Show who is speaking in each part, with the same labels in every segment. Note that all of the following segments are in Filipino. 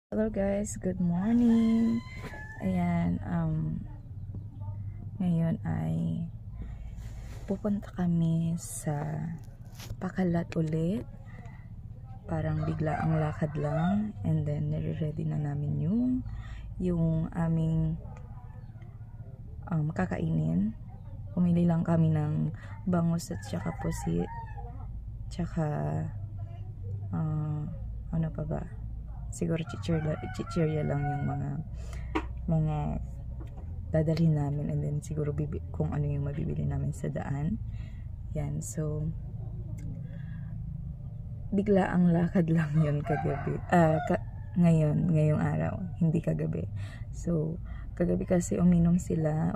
Speaker 1: Hello guys, good morning. Ayan, ngayon ay pupunta kami sa Pakalat ulit. Parang bigla ang lakad lang, and then nire-ready na namin yung aming kakainin. Pumili lang kami ng bangus at saka pusit, tsaka ano pa ba? Siguro chichirya lang yung mga dadalhin namin, and then siguro kung ano yung mabibili namin sa daan. Yan, so bigla ang lakad lang yun kagabi. Ngayong araw, hindi kagabi. So kagabi kasi uminom sila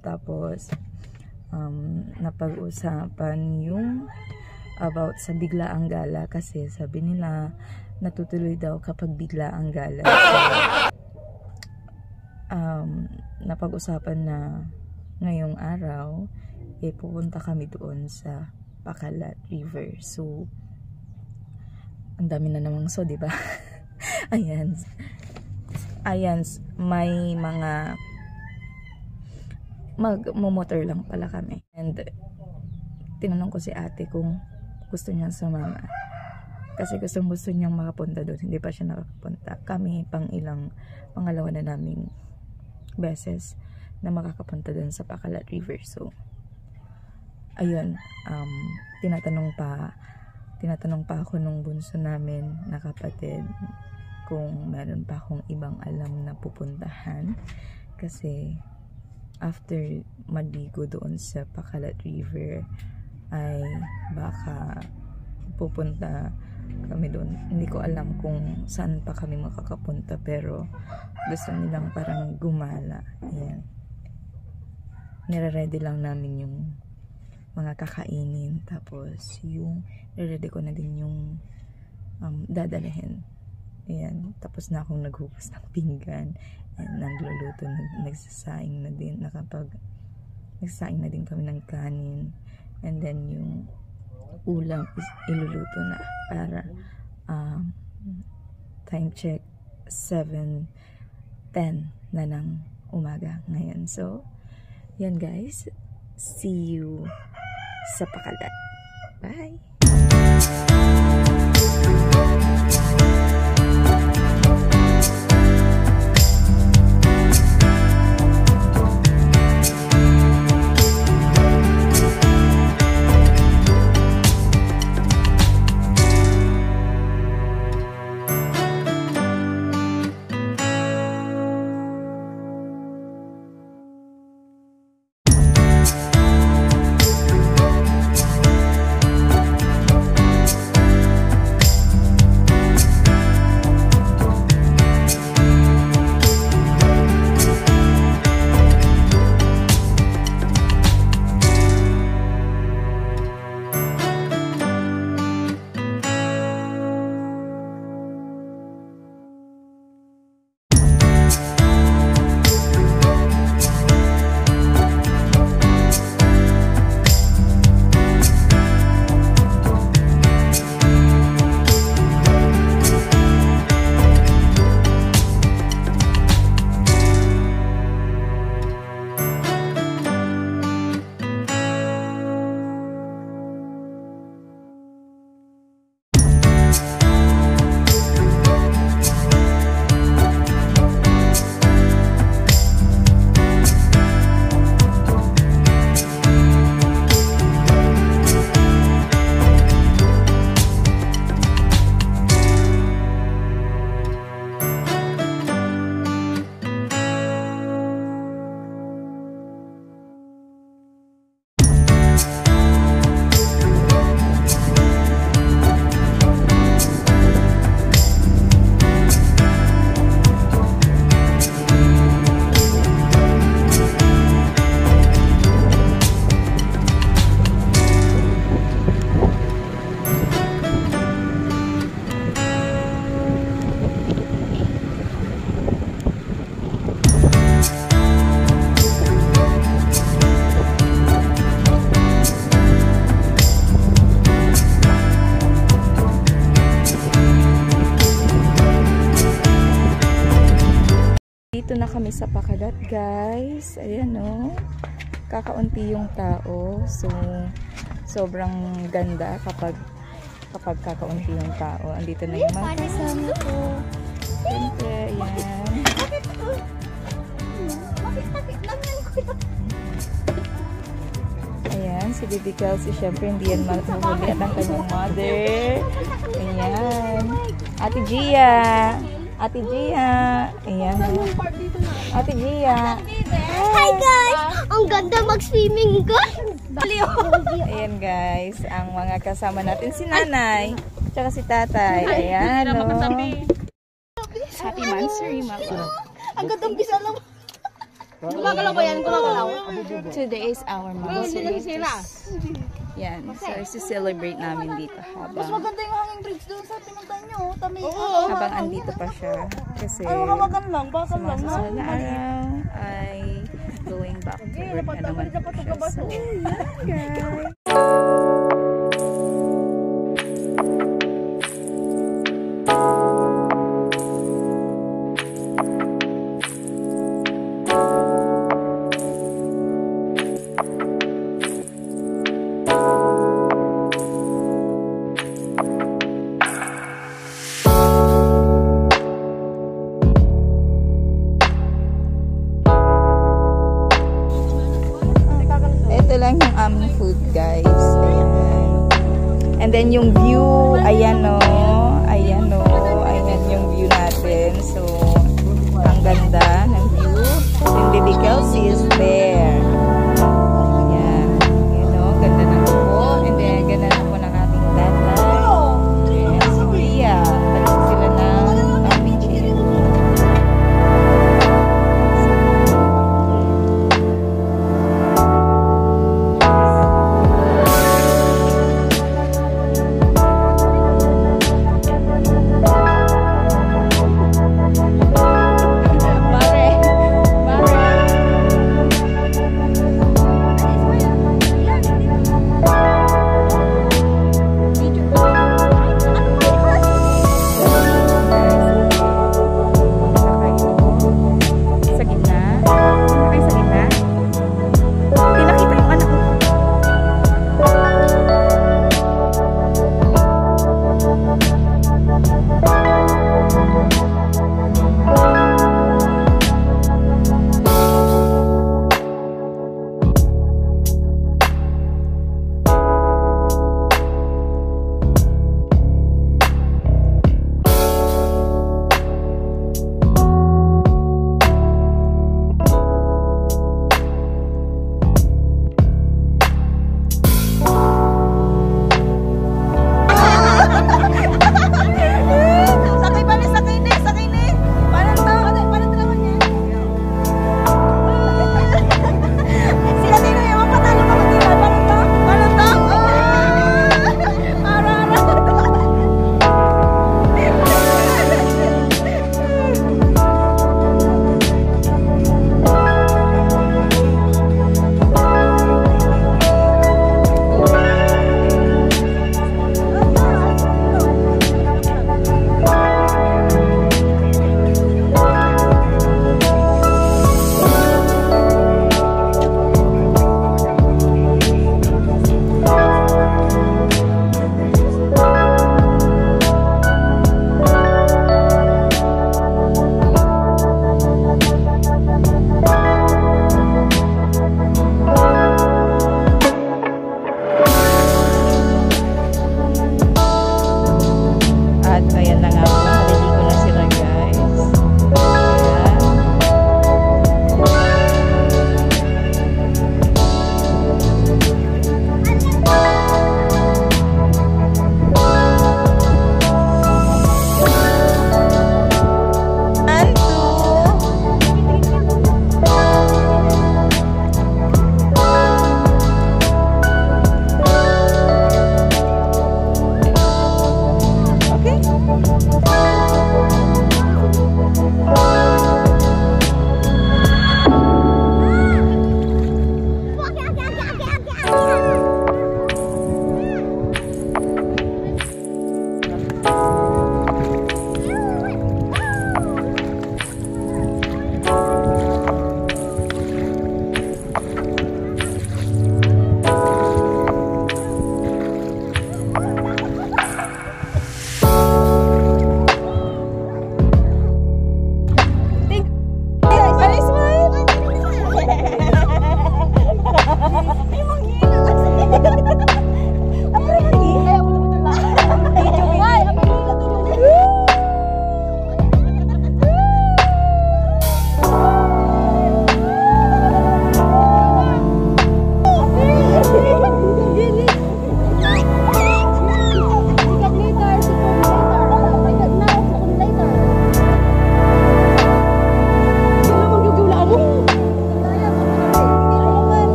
Speaker 1: tapos napag-usapan yung about sa biglaang gala, kasi sabi nila natutuloy daw kapag bigla ang gala. So, napag-usapan na ngayong araw pupunta kami doon sa Pakalat River. So ang dami na namang di ba? ayan, may mga magmumotor lang pala kami, and tinanong ko si ate kung gusto niya sumama. Kasi gusto niyang makapunta doon. Hindi pa siya nakakapunta. Kami pangalawa na naming beses na makakapunta doon sa Pakalat River. So, ayun. Tinatanong pa ako nung bunso namin na kapatid kung meron pa akong ibang alam na pupuntahan. Kasi, after maligo doon sa Pakalat River, ay baka pupunta kami doon. Hindi ko alam kung saan pa kami makakapunta, pero gusto nilang parang gumala. Ayan. Nire-ready lang namin yung mga kakainin, tapos yung nire-ready ko na din yung dadalhin. Ayan. Tapos na akong naghugas ng pinggan, and nagluluto na, nagsasaing na din, nagsasaing na din kami ng kanin, and then yung ulam is iluluto na para time check 7:10 na ng umaga ngayon. So yan guys, see you sa Pakalat. Bye. Nandito na kami sa Pakadat, guys. Ayan, no. Kakaunti yung tao. So, sobrang ganda kapag kakaunti yung tao. Andito na yung mga kasama ko. Siyempre, ayan. Ayan, si Baby Kelsey, syempre hindi yan mahuli at ang kanyang mother. Ayan. Ate Gia. Ate Gia. Ayan. Ate Gia.
Speaker 2: Hi guys! Ang ganda mag-swimming ko.
Speaker 1: Ayan guys, ang mga kasama natin si nanay, tsaka si tatay. Ayan, no. Happy Mansuri, Mama.
Speaker 2: Ang gandang bisa lang. Gumagalaw ba yan? Gumagalaw?
Speaker 1: Today is our Mansuri. Yan, so celebrate namin dito
Speaker 2: Mas
Speaker 1: habang
Speaker 2: maganda yung hanging bridge doon sa pinuntan nyo.
Speaker 1: habang andito pa siya. Kasi
Speaker 2: Hawakan lang, bakal lang.
Speaker 1: sa susunod na araw ay going back to work na naman po siya. So, yan guys. Ito lang yung aming food, guys. Ayan. And then yung view, ayan o. Ayan o. Ayan yung view natin. So,